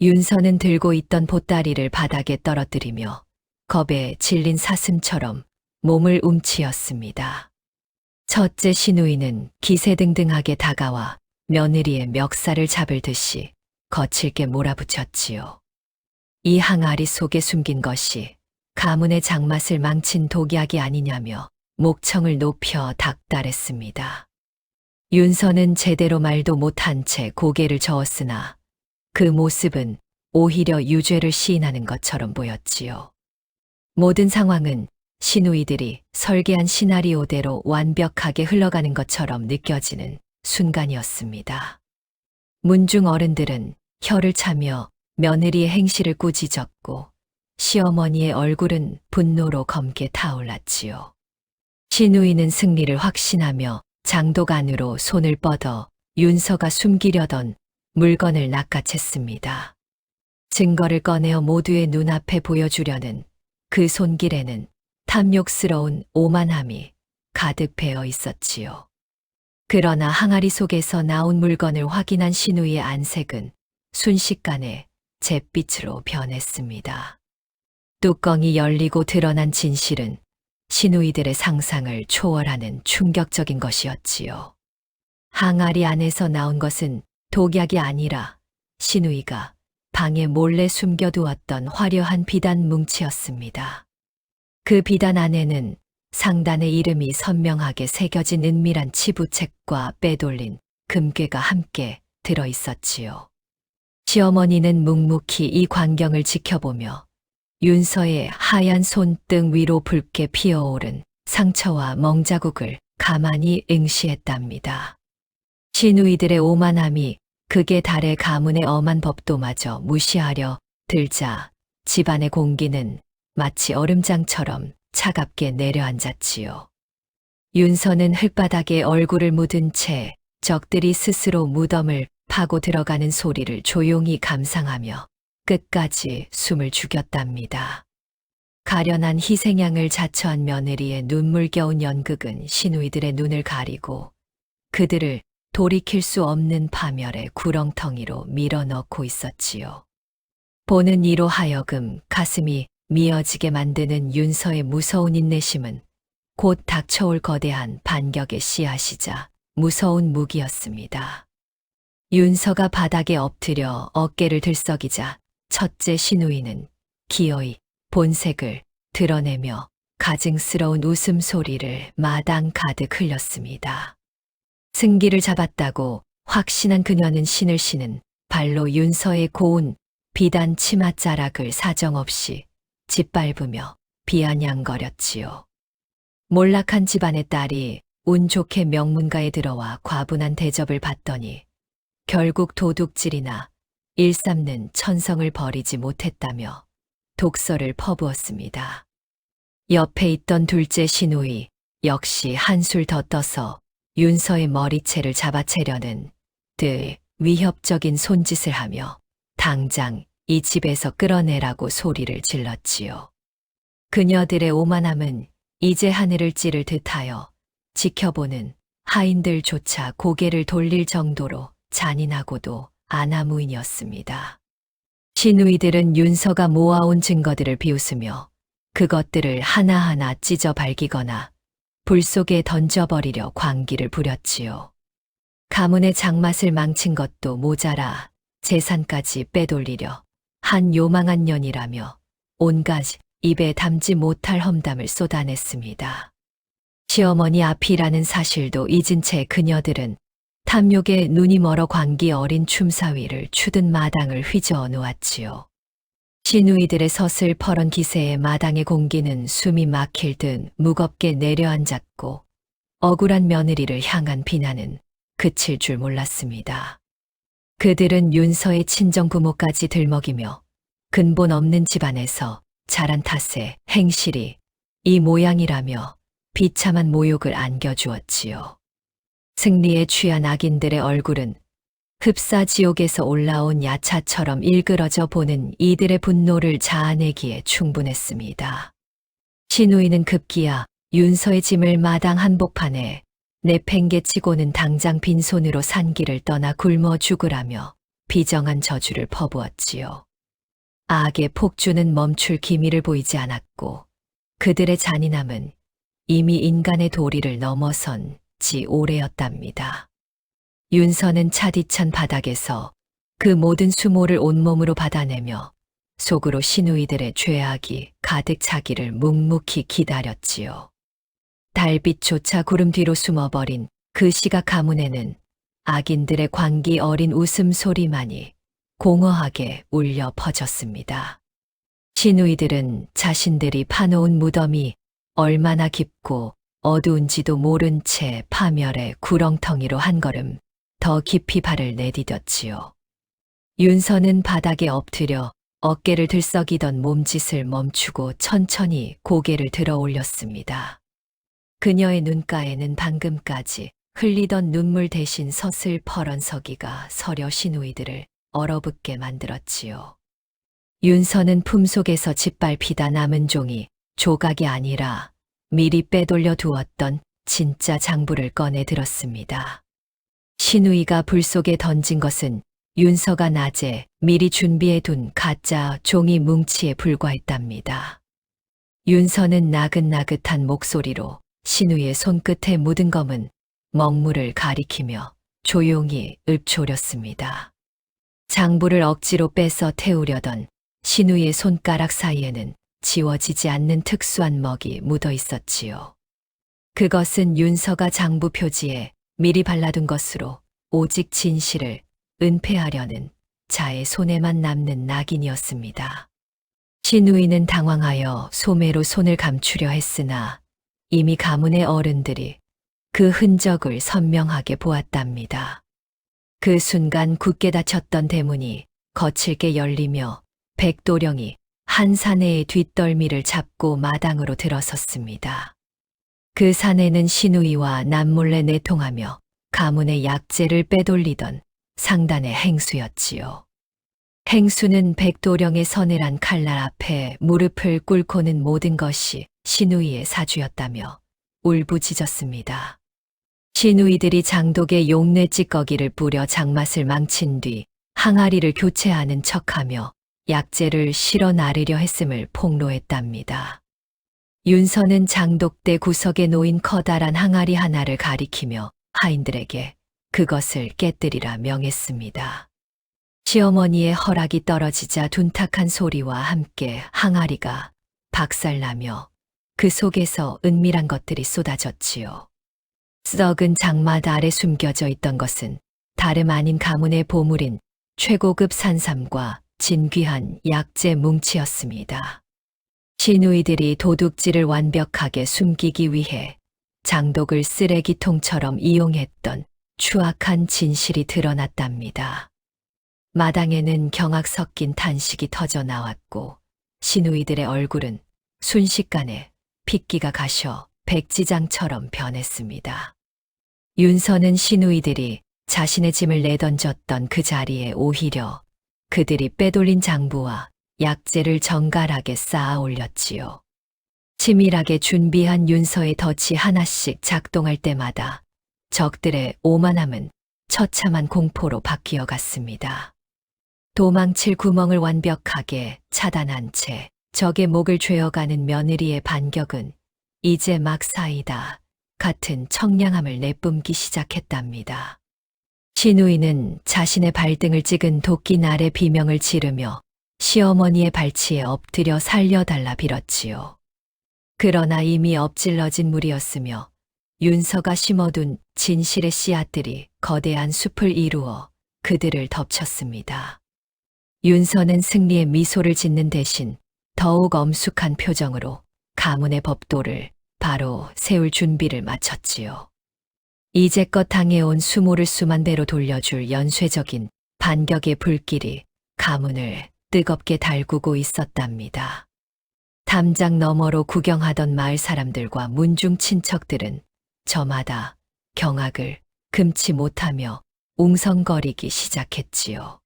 [SPEAKER 2] 윤서는 들고 있던 보따리를 바닥에 떨어뜨리며 겁에 질린 사슴처럼 몸을 움츠였습니다. 첫째 시누이는 기세등등하게 다가와 며느리의 멱살을 잡을 듯이 거칠게 몰아붙였지요. 이 항아리 속에 숨긴 것이 가문의 장맛을 망친 독약이 아니냐며 목청을 높여 닥달했습니다. 윤서는 제대로 말도 못한 채 고개를 저었으나 그 모습은 오히려 유죄를 시인하는 것처럼 보였지요. 모든 상황은 시누이들이 설계한 시나리오대로 완벽하게 흘러가는 것처럼 느껴지는 순간이었습니다. 문중 어른들은 혀를 차며 며느리의 행실을 꾸짖었고 시어머니의 얼굴은 분노로 검게 타올랐지요. 시누이는 승리를 확신하며 장독 안으로 손을 뻗어 윤서가 숨기려던 물건을 낚아챘습니다. 증거를 꺼내어 모두의 눈앞에 보여주려는 그 손길에는 탐욕스러운 오만함이 가득 배어 있었지요. 그러나 항아리 속에서 나온 물건을 확인한 신우이의 안색은 순식간에 잿빛으로 변했습니다. 뚜껑이 열리고 드러난 진실은 신우이들의 상상을 초월하는 충격적인 것이었지요. 항아리 안에서 나온 것은 독약이 아니라 신우이가 방에 몰래 숨겨두었던 화려한 비단 뭉치였습니다. 그 비단 안에는 상단의 이름이 선명하게 새겨진 은밀한 치부책과 빼돌린 금괴가 함께 들어 있었지요. 시어머니는 묵묵히 이 광경을 지켜보며 윤서의 하얀 손등 위로 붉게 피어오른 상처와 멍자국을 가만히 응시했답니다. 시누이들의 오만함이 극에 달해 가문의 엄한 법도마저 무시하려 들자 집안의 공기는 마치 얼음장처럼 차갑게 내려앉았지요. 윤서는 흙바닥에 얼굴을 묻은 채 적들이 스스로 무덤을 파고 들어가는 소리를 조용히 감상하며 끝까지 숨을 죽였답니다. 가련한 희생양을 자처한 며느리의 눈물겨운 연극은 시누이들의 눈을 가리고 그들을 돌이킬 수 없는 파멸의 구렁텅이로 밀어넣고 있었지요. 보는 이로 하여금 가슴이 미어지게 만드는 윤서의 무서운 인내심은 곧 닥쳐올 거대한 반격의 씨앗이자 무서운 무기였습니다. 윤서가 바닥에 엎드려 어깨를 들썩이자 첫째 시누이는 기어이 본색을 드러내며 가증스러운 웃음소리를 마당 가득 흘렸습니다. 승기를 잡았다고 확신한 그녀는 신을 신은 발로 윤서의 고운 비단 치맛자락을 사정없이 짓밟으며 비아냥거렸지요. 몰락한 집안의 딸이 운 좋게 명문가에 들어와 과분한 대접을 받더니 결국 도둑질이나 일삼는 천성을 버리지 못했다며 독서를 퍼부었습니다. 옆에 있던 둘째 시누이 역시 한술 더 떠서 윤서의 머리채를 잡아채려는 듯 위협적인 손짓을 하며 당장 이 집에서 끌어내라고 소리를 질렀지요. 그녀들의 오만함은 이제 하늘을 찌를 듯하여 지켜보는 하인들조차 고개를 돌릴 정도로 잔인하고도 아나무인이었습니다. 시누이들은 윤서가 모아온 증거들을 비웃으며 그것들을 하나하나 찢어 발기거나 불 속에 던져버리려 광기를 부렸지요. 가문의 장맛을 망친 것도 모자라 재산까지 빼돌리려 한 요망한 년이라며 온갖 입에 담지 못할 험담을 쏟아냈습니다. 시어머니 앞이라는 사실도 잊은 채 그녀들은 탐욕에 눈이 멀어 광기 어린 춤사위를 추듯 마당을 휘저어 놓았지요. 시누이들의 서슬퍼런 기세에 마당의 공기는 숨이 막힐 듯 무겁게 내려앉았고 억울한 며느리를 향한 비난은 그칠 줄 몰랐습니다. 그들은 윤서의 친정 부모까지 들먹이며 근본 없는 집안에서 자란 탓에 행실이 이 모양이라며 비참한 모욕을 안겨주었지요. 승리에 취한 악인들의 얼굴은 흡사 지옥에서 올라온 야차처럼 일그러져 보는 이들의 분노를 자아내기에 충분했습니다. 시누이는 급기야 윤서의 짐을 마당 한복판에 내팽개치고는 당장 빈손으로 산길을 떠나 굶어 죽으라며 비정한 저주를 퍼부었지요. 악의 폭주는 멈출 기미를 보이지 않았고 그들의 잔인함은 이미 인간의 도리를 넘어선 지 오래였답니다. 윤서는 차디찬 바닥에서 그 모든 수모를 온몸으로 받아내며 속으로 시누이들의 죄악이 가득 차기를 묵묵히 기다렸지요. 달빛조차 구름 뒤로 숨어버린 그 시각 가문에는 악인들의 광기 어린 웃음소리만이 공허하게 울려 퍼졌습니다. 시누이들은 자신들이 파놓은 무덤이 얼마나 깊고 어두운지도 모른 채 파멸의 구렁텅이로 한 걸음 더 깊이 발을 내디뎠지요. 윤서는 바닥에 엎드려 어깨를 들썩이던 몸짓을 멈추고 천천히 고개를 들어 올렸습니다. 그녀의 눈가에는 방금까지 흘리던 눈물 대신 서슬퍼런 서기가 서려 시누이들을 얼어붙게 만들었지요. 윤서는 품속에서 짓밟히다 남은 종이 조각이 아니라 미리 빼돌려 두었던 진짜 장부를 꺼내 들었습니다. 신우이가 불 속에 던진 것은 윤서가 낮에 미리 준비해 둔 가짜 종이 뭉치에 불과했답니다. 윤서는 나긋나긋한 목소리로 신우이의 손끝에 묻은 검은 먹물을 가리키며 조용히 읊조렸습니다. 장부를 억지로 빼서 태우려던 신우이의 손가락 사이에는 지워지지 않는 특수한 먹이 묻어 있었지요. 그것은 윤서가 장부 표지에 미리 발라둔 것으로 오직 진실을 은폐하려는 자의 손에만 남는 낙인이었습니다. 신우이는 당황하여 소매로 손을 감추려 했으나 이미 가문의 어른들이 그 흔적을 선명하게 보았답니다. 그 순간 굳게 닫혔던 대문이 거칠게 열리며 백도령이 한 사내의 뒷덜미를 잡고 마당으로 들어섰습니다. 그 사내는 신우이와 남몰래 내통하며 가문의 약재를 빼돌리던 상단의 행수였지요. 행수는 백도령의 서늘한 칼날 앞에 무릎을 꿇고는 모든 것이 신우이의 사주였다며 울부짖었습니다. 신우이들이 장독에 용내 찌꺼기를 뿌려 장맛을 망친 뒤 항아리를 교체하는 척하며 약재를 실어 나르려 했음을 폭로했답니다. 윤서는 장독대 구석에 놓인 커다란 항아리 하나를 가리키며 하인들에게 그것을 깨뜨리라 명했습니다. 시어머니의 허락이 떨어지자 둔탁한 소리와 함께 항아리가 박살나며 그 속에서 은밀한 것들이 쏟아졌지요. 썩은 장맛 아래 숨겨져 있던 것은 다름 아닌 가문의 보물인 최고급 산삼과 진귀한 약재 뭉치였습니다. 신우이들이 도둑질을 완벽하게 숨기기 위해 장독을 쓰레기통처럼 이용했던 추악한 진실이 드러났답니다. 마당에는 경악 섞인 탄식이 터져 나왔고 신우이들의 얼굴은 순식간에 핏기가 가셔 백지장처럼 변했습니다. 윤서는 신우이들이 자신의 짐을 내던졌던 그 자리에 오히려 그들이 빼돌린 장부와 약재를 정갈하게 쌓아 올렸지요. 치밀하게 준비한 윤서의 덫이 하나씩 작동할 때마다 적들의 오만함은 처참한 공포로 바뀌어 갔습니다. 도망칠 구멍을 완벽하게 차단한 채 적의 목을 죄어가는 며느리의 반격은 이제 막 사이다 같은 청량함을 내뿜기 시작했답니다. 신우이는 자신의 발등을 찍은 도끼날의 비명을 지르며 시어머니의 발치에 엎드려 살려달라 빌었지요. 그러나 이미 엎질러진 물이었으며 윤서가 심어둔 진실의 씨앗들이 거대한 숲을 이루어 그들을 덮쳤습니다. 윤서는 승리의 미소를 짓는 대신 더욱 엄숙한 표정으로 가문의 법도를 바로 세울 준비를 마쳤지요. 이제껏 당해온 수모를 수만 대로 돌려줄 연쇄적인 반격의 불길이 가문을 뜨겁게 달구고 있었답니다. 담장 너머로 구경하던 마을 사람들과 문중 친척들은 저마다 경악을 금치 못하며 웅성거리기 시작했지요.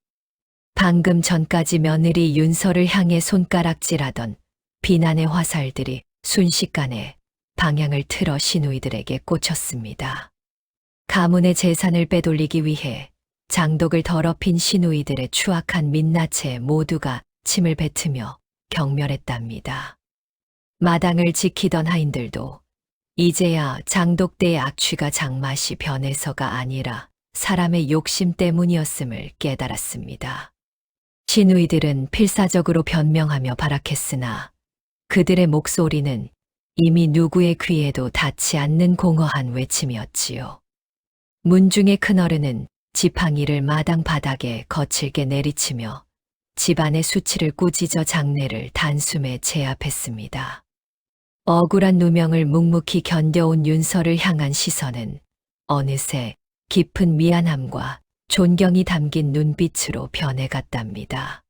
[SPEAKER 2] 방금 전까지 며느리 윤서를 향해 손가락질하던 비난의 화살들이 순식간에 방향을 틀어 신우이들에게 꽂혔습니다. 가문의 재산을 빼돌리기 위해 장독을 더럽힌 신우이들의 추악한 민낯에 모두가 침을 뱉으며 경멸했답니다. 마당을 지키던 하인들도 이제야 장독대의 악취가 장맛이 변해서가 아니라 사람의 욕심 때문이었음을 깨달았습니다. 신우이들은 필사적으로 변명하며 발악했으나 그들의 목소리는 이미 누구의 귀에도 닿지 않는 공허한 외침이었지요. 문중의 큰어른은 지팡이를 마당 바닥에 거칠게 내리치며 집안의 수치를 꾸짖어 장례를 단숨에 제압했습니다. 억울한 누명을 묵묵히 견뎌온 윤서를 향한 시선은 어느새 깊은 미안함과 존경이 담긴 눈빛으로 변해갔답니다.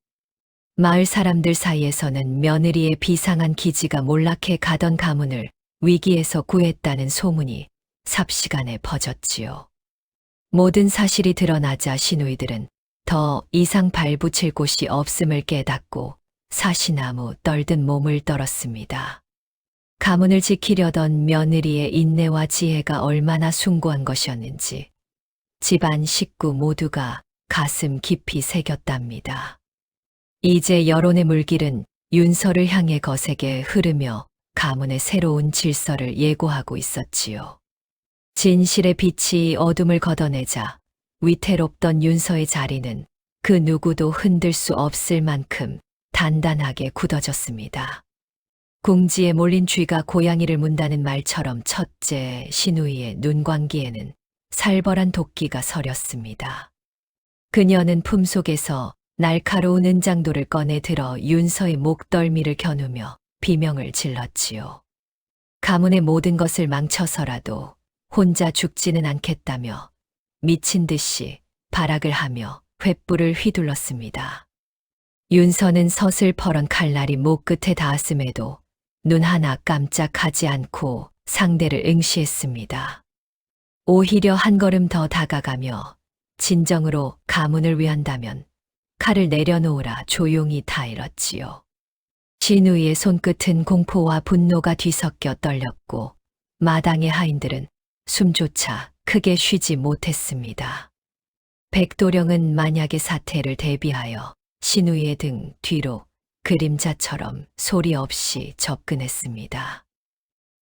[SPEAKER 2] 마을 사람들 사이에서는 며느리의 비상한 기지가 몰락해 가던 가문을 위기에서 구했다는 소문이 삽시간에 퍼졌지요. 모든 사실이 드러나자 신우이들은 더 이상 발붙일 곳이 없음을 깨닫고 사시나무 떨듯 몸을 떨었습니다. 가문을 지키려던 며느리의 인내와 지혜가 얼마나 숭고한 것이었는지 집안 식구 모두가 가슴 깊이 새겼답니다. 이제 여론의 물길은 윤서를 향해 거세게 흐르며 가문의 새로운 질서를 예고하고 있었지요. 진실의 빛이 어둠을 걷어내자 위태롭던 윤서의 자리는 그 누구도 흔들 수 없을 만큼 단단하게 굳어졌습니다. 궁지에 몰린 쥐가 고양이를 문다는 말처럼 첫째 신우이의 눈광기에는 살벌한 도끼가 서렸습니다. 그녀는 품속에서 날카로운 은장도를 꺼내 들어 윤서의 목덜미를 겨누며 비명을 질렀지요. 가문의 모든 것을 망쳐서라도 혼자 죽지는 않겠다며 미친 듯이 발악을 하며 횃불을 휘둘렀습니다. 윤서는 서슬퍼런 칼날이 목 끝에 닿았음에도 눈 하나 깜짝하지 않고 상대를 응시했습니다. 오히려 한 걸음 더 다가가며 진정으로 가문을 위한다면 칼을 내려놓으라 조용히 타일렀지요. 진우의 손끝은 공포와 분노가 뒤섞여 떨렸고 마당의 하인들은 숨조차 크게 쉬지 못했습니다. 백도령은 만약의 사태를 대비하여 신우의 등 뒤로 그림자처럼 소리 없이 접근했습니다.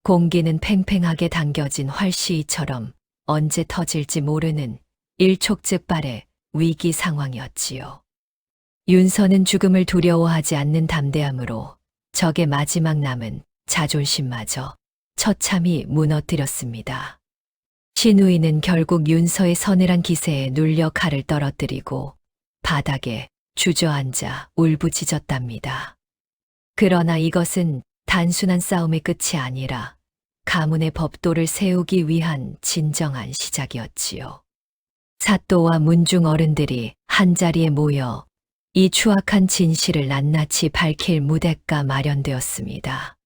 [SPEAKER 2] 공기는 팽팽하게 당겨진 활시위처럼 언제 터질지 모르는 일촉즉발의 위기 상황이었지요. 윤서는 죽음을 두려워하지 않는 담대함으로 적의 마지막 남은 자존심마저 처참히 무너뜨렸습니다. 신우이는 결국 윤서의 서늘한 기세에 눌려 칼을 떨어뜨리고 바닥에 주저앉아 울부짖었답니다. 그러나 이것은 단순한 싸움의 끝이 아니라 가문의 법도를 세우기 위한 진정한 시작이었지요. 사또와 문중 어른들이 한자리에 모여 이 추악한 진실을 낱낱이 밝힐 무대가 마련되었습니다.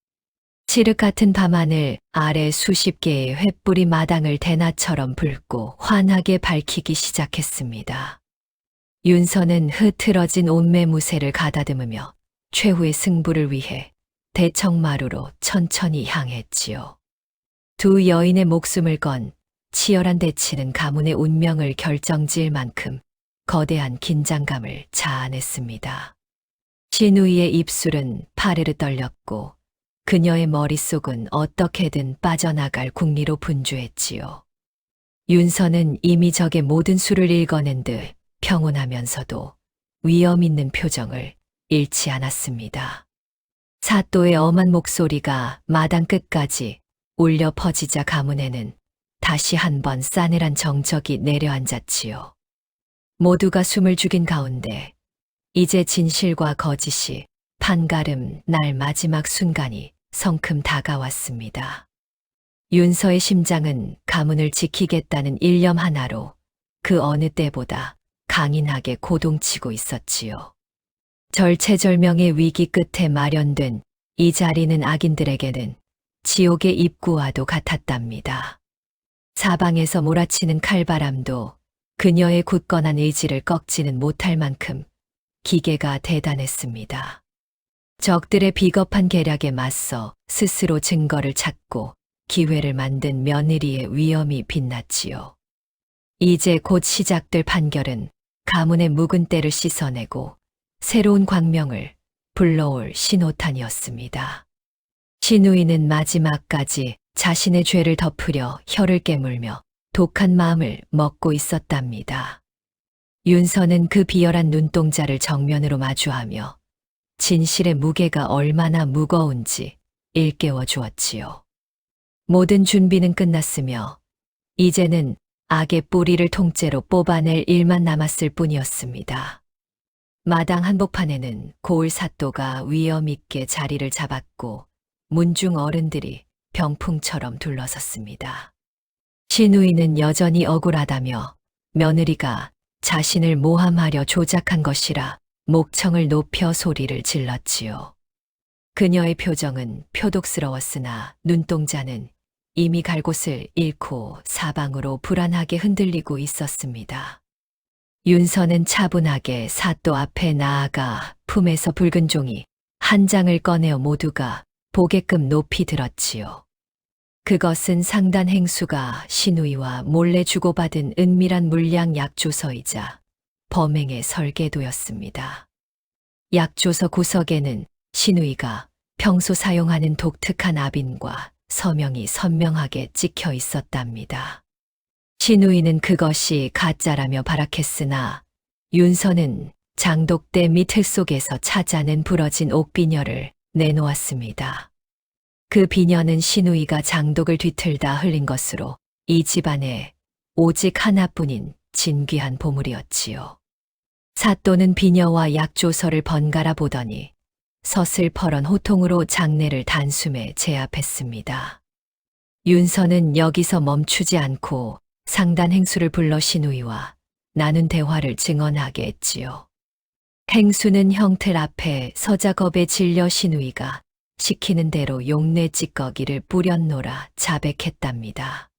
[SPEAKER 2] 칠흑 같은 밤하늘 아래 수십 개의 횃불이 마당을 대낮처럼 붉고 환하게 밝히기 시작했습니다. 윤서는 흐트러진 온매무새를 가다듬으며 최후의 승부를 위해 대청마루로 천천히 향했지요. 두 여인의 목숨을 건 치열한 대치는 가문의 운명을 결정지을 만큼 거대한 긴장감을 자아냈습니다. 신우이의 입술은 파르르 떨렸고 그녀의 머릿속은 어떻게든 빠져나갈 궁리로 분주했지요. 윤서는 이미 적의 모든 수를 읽어낸 듯 평온하면서도 위험 있는 표정을 잃지 않았습니다. 사또의 엄한 목소리가 마당 끝까지 울려 퍼지자 가문에는 다시 한번 싸늘한 정적이 내려앉았지요. 모두가 숨을 죽인 가운데 이제 진실과 거짓이 판가름 날 마지막 순간이 성큼 다가왔습니다. 윤서의 심장은 가문을 지키겠다는 일념 하나로 그 어느 때보다 강인하게 고동치고 있었지요. 절체절명의 위기 끝에 마련된 이 자리는 악인들에게는 지옥의 입구와도 같았답니다. 사방에서 몰아치는 칼바람도 그녀의 굳건한 의지를 꺾지는 못할 만큼 기계가 대단했습니다. 적들의 비겁한 계략에 맞서 스스로 증거를 찾고 기회를 만든 며느리의 위엄이 빛났지요. 이제 곧 시작될 판결은 가문의 묵은 때를 씻어내고 새로운 광명을 불러올 신호탄이었습니다. 신우이는 마지막까지 자신의 죄를 덮으려 혀를 깨물며 독한 마음을 먹고 있었답니다. 윤서는 그 비열한 눈동자를 정면으로 마주하며 진실의 무게가 얼마나 무거운지 일깨워 주었지요. 모든 준비는 끝났으며 이제는 악의 뿌리를 통째로 뽑아낼 일만 남았을 뿐이었습니다. 마당 한복판에는 고을 사또가 위엄 있게 자리를 잡았고 문중 어른들이 병풍처럼 둘러섰습니다. 신우이는 여전히 억울하다며 며느리가 자신을 모함하려 조작한 것이라 목청을 높여 소리를 질렀지요. 그녀의 표정은 표독스러웠으나 눈동자는 이미 갈 곳을 잃고 사방으로 불안하게 흔들리고 있었습니다. 윤서는 차분하게 사또 앞에 나아가 품에서 붉은 종이 한 장을 꺼내어 모두가 보게끔 높이 들었지요. 그것은 상단 행수가 신우이와 몰래 주고받은 은밀한 물량 약조서이자 범행의 설계도였습니다. 약조서 구석에는 신우이가 평소 사용하는 독특한 압인과 서명이 선명하게 찍혀 있었답니다. 신우이는 그것이 가짜라며 발악했으나 윤서는 장독대 밑 흙속에서 찾아낸 부러진 옥비녀를 내놓았습니다. 그 비녀는 신우이가 장독을 뒤틀다 흘린 것으로 이 집안에 오직 하나뿐인 진귀한 보물이었지요. 사또는 비녀와 약조서를 번갈아 보더니 서슬퍼런 호통으로 장내를 단숨에 제압했습니다. 윤서는 여기서 멈추지 않고 상단 행수를 불러 신우이와 나눈 대화를 증언하게 했지요. 행수는 형틀 앞에 서작업에 질려 신우이가 시키는 대로 용내 찌꺼기를 뿌렸노라 자백했답니다.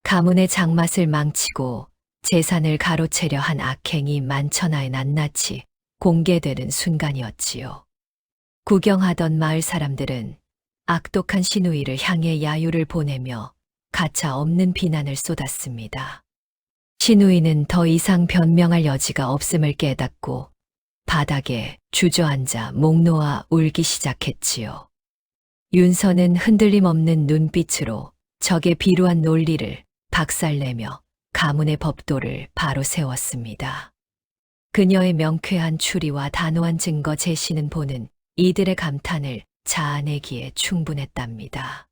[SPEAKER 2] 가문의 장맛을 망치고 재산을 가로채려 한 악행이 만천하에 낱낱이 공개되는 순간이었지요. 구경하던 마을 사람들은 악독한 신우이를 향해 야유를 보내며 가차 없는 비난을 쏟았습니다. 신우이는 더 이상 변명할 여지가 없음을 깨닫고 바닥에 주저앉아 목 놓아 울기 시작했지요. 윤서는 흔들림 없는 눈빛으로 적의 비루한 논리를 박살내며 가문의 법도를 바로 세웠습니다. 그녀의 명쾌한 추리와 단호한 증거 제시는 보는 이들의 감탄을 자아내기에 충분했답니다.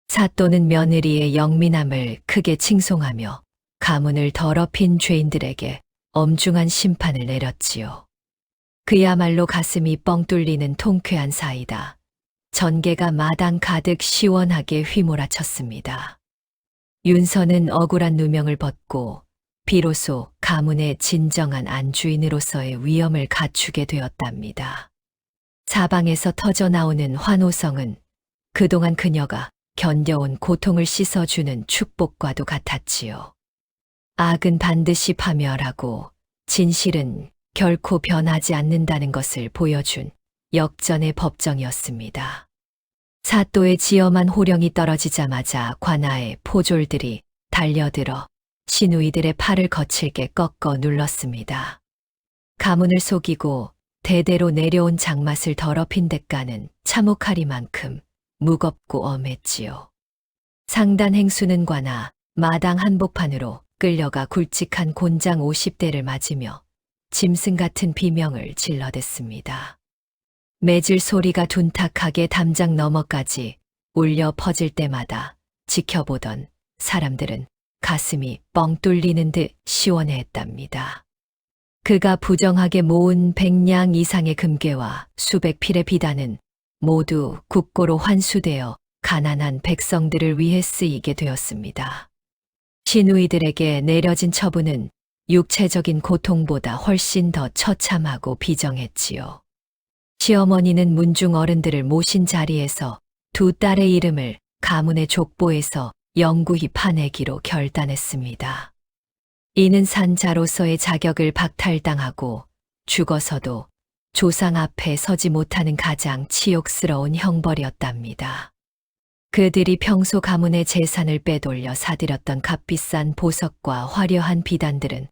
[SPEAKER 2] 사또는 며느리의 영민함을 크게 칭송하며 가문을 더럽힌 죄인들에게 엄중한 심판을 내렸지요. 그야말로 가슴이 뻥 뚫리는 통쾌한 사이다. 전개가 마당 가득 시원하게 휘몰아쳤습니다. 윤서는 억울한 누명을 벗고 비로소 가문의 진정한 안주인으로서의 위엄을 갖추게 되었답니다. 사방에서 터져나오는 환호성은 그동안 그녀가 견뎌온 고통을 씻어주는 축복과도 같았지요. 악은 반드시 파멸하고 진실은 결코 변하지 않는다는 것을 보여준 역전의 법정이었습니다. 사또의 지엄한 호령이 떨어지자마자 관아의 포졸들이 달려들어 신우이들의 팔을 거칠게 꺾어 눌렀습니다. 가문을 속이고 대대로 내려온 장맛을 더럽힌 대가는 참혹하리만큼 무겁고 엄했지요. 상단 행수는 관아 마당 한복판으로 끌려가 굵직한 곤장 50대를 맞으며 짐승 같은 비명을 질러댔습니다. 매질 소리가 둔탁하게 담장 너머까지 울려 퍼질 때마다 지켜보던 사람들은 가슴이 뻥 뚫리는 듯 시원해했답니다. 그가 부정하게 모은 100냥 이상의 금괴와 수백 필의 비단은 모두 국고로 환수되어 가난한 백성들을 위해 쓰이게 되었습니다. 신우이들에게 내려진 처분은 육체적인 고통보다 훨씬 더 처참하고 비정했지요. 시어머니는 문중 어른들을 모신 자리에서 두 딸의 이름을 가문의 족보에서 영구히 파내기로 결단했습니다. 이는 산자로서의 자격을 박탈당하고 죽어서도 조상 앞에 서지 못하는 가장 치욕스러운 형벌이었답니다. 그들이 평소 가문의 재산을 빼돌려 사들였던 값비싼 보석과 화려한 비단들은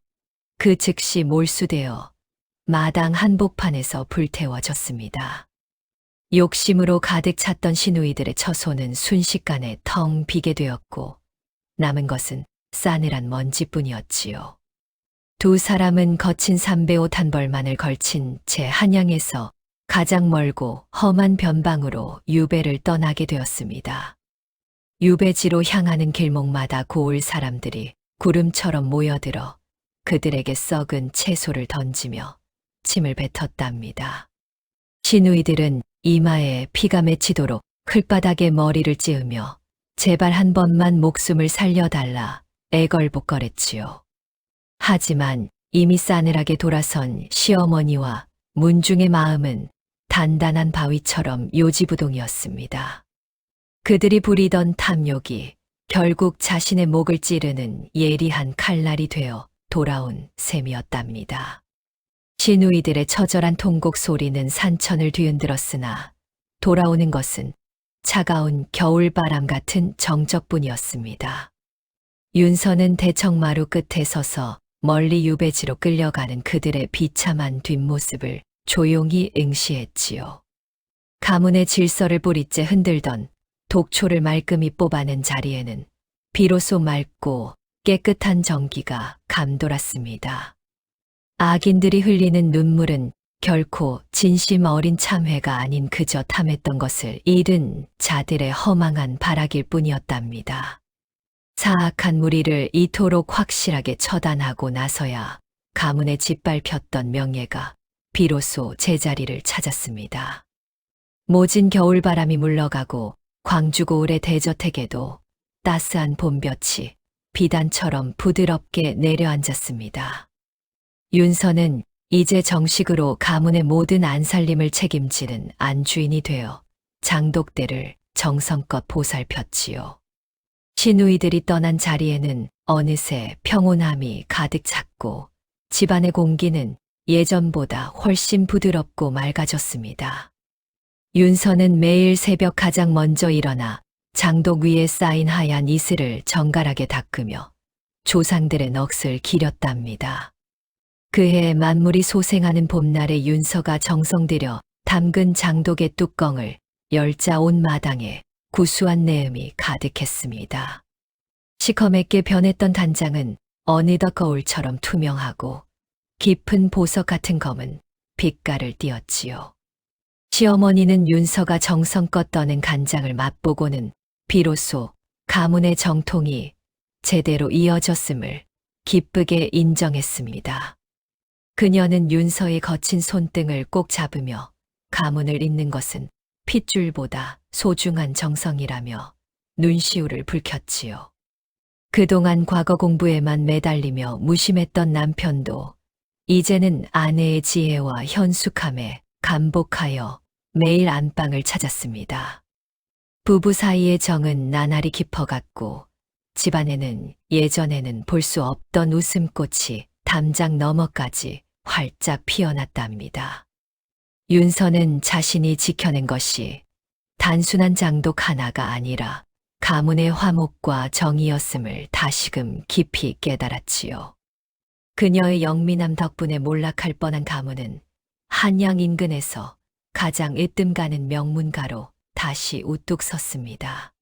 [SPEAKER 2] 그 즉시 몰수되어 마당 한복판에서 불태워졌습니다. 욕심으로 가득 찼던 신우이들의 처소는 순식간에 텅 비게 되었고 남은 것은 싸늘한 먼지뿐이었지요. 두 사람은 거친 삼배옷 한 벌만을 걸친 채 한양에서 가장 멀고 험한 변방으로 유배를 떠나게 되었습니다. 유배지로 향하는 길목마다 고을 사람들이 구름처럼 모여들어 그들에게 썩은 채소를 던지며 침을 뱉었답니다. 신우이들은 이마에 피가 맺히도록 흙바닥에 머리를 찌으며 제발 한 번만 목숨을 살려달라 애걸복걸했지요. 하지만 이미 싸늘하게 돌아선 시어머니와 문중의 마음은 단단한 바위처럼 요지부동이었습니다. 그들이 부리던 탐욕이 결국 자신의 목을 찌르는 예리한 칼날이 되어 돌아온 셈이었답니다. 시누이들의 처절한 통곡 소리는 산천을 뒤흔들었으나 돌아오는 것은 차가운 겨울바람 같은 정적뿐이었습니다. 윤서는 대청마루 끝에 서서 멀리 유배지로 끌려가는 그들의 비참한 뒷모습을 조용히 응시했지요. 가문의 질서를 뿌리째 흔들던 독초를 말끔히 뽑아낸 자리에는 비로소 맑고 깨끗한 정기가 감돌았습니다. 악인들이 흘리는 눈물은 결코 진심 어린 참회가 아닌 그저 탐했던 것을 잃은 자들의 허망한 발악일 뿐이었답니다. 사악한 무리를 이토록 확실하게 처단하고 나서야 가문에 짓밟혔던 명예가 비로소 제자리를 찾았습니다. 모진 겨울바람이 물러가고 광주고을의 대저택에도 따스한 봄볕이 비단처럼 부드럽게 내려앉았습니다. 윤서는 이제 정식으로 가문의 모든 안살림을 책임지는 안주인이 되어 장독대를 정성껏 보살폈지요. 시누이들이 떠난 자리에는 어느새 평온함이 가득 찼고 집안의 공기는 예전보다 훨씬 부드럽고 맑아졌습니다. 윤서는 매일 새벽 가장 먼저 일어나 장독 위에 쌓인 하얀 이슬을 정갈하게 닦으며 조상들의 넋을 기렸답니다. 그해 만물이 소생하는 봄날에 윤서가 정성 들여 담근 장독의 뚜껑을 열자 온 마당에 구수한 내음이 가득했습니다. 시커멓게 변했던 단장은 어느덧 거울처럼 투명하고 깊은 보석 같은 검은 빛깔을 띠었지요. 시어머니는 윤서가 정성껏 떠낸 간장을 맛보고는 비로소 가문의 정통이 제대로 이어졌음을 기쁘게 인정했습니다. 그녀는 윤서의 거친 손등을 꼭 잡으며 가문을 잇는 것은 핏줄보다 소중한 정성이라며 눈시울을 붉혔지요. 그동안 과거 공부에만 매달리며 무심했던 남편도 이제는 아내의 지혜와 현숙함에 감복하여 매일 안방을 찾았습니다. 부부 사이의 정은 나날이 깊어갔고 집안에는 예전에는 볼 수 없던 웃음꽃이 담장 너머까지 활짝 피어났답니다. 윤서는 자신이 지켜낸 것이 단순한 장독 하나가 아니라 가문의 화목과 정의였음을 다시금 깊이 깨달았지요. 그녀의 영민함 덕분에 몰락할 뻔한 가문은 한양 인근에서 가장 으뜸가는 명문가로 다시 우뚝 섰습니다.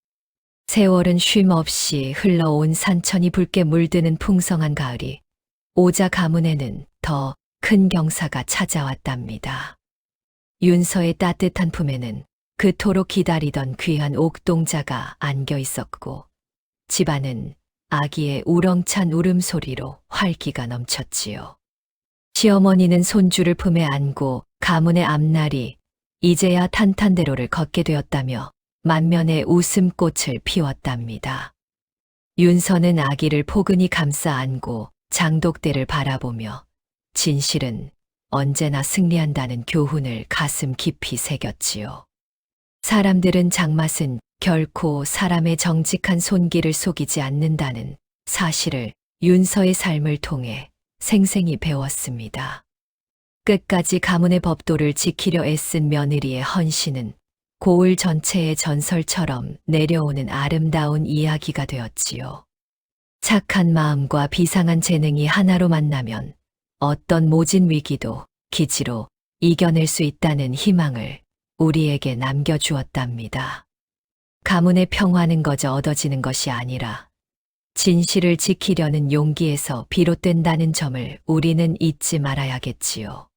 [SPEAKER 2] 세월은 쉼 없이 흘러온 산천이 붉게 물드는 풍성한 가을이 오자 가문에는 더 큰 경사가 찾아왔답니다. 윤서의 따뜻한 품에는 그토록 기다리던 귀한 옥동자가 안겨 있었고 집안은 아기의 우렁찬 울음소리로 활기가 넘쳤지요. 시어머니는 손주를 품에 안고 가문의 앞날이 이제야 탄탄대로를 걷게 되었다며 만면에 웃음꽃을 피웠답니다. 윤서는 아기를 포근히 감싸 안고 장독대를 바라보며 진실은 언제나 승리한다는 교훈을 가슴 깊이 새겼지요. 사람들은 장맛은 결코 사람의 정직한 손길을 속이지 않는다는 사실을 윤서의 삶을 통해 생생히 배웠습니다. 끝까지 가문의 법도를 지키려 애쓴 며느리의 헌신은 고을 전체의 전설처럼 내려오는 아름다운 이야기가 되었지요. 착한 마음과 비상한 재능이 하나로 만나면 어떤 모진 위기도 기지로 이겨낼 수 있다는 희망을 우리에게 남겨주었답니다. 가문의 평화는 거저 얻어지는 것이 아니라 진실을 지키려는 용기에서 비롯된다는 점을 우리는 잊지 말아야겠지요.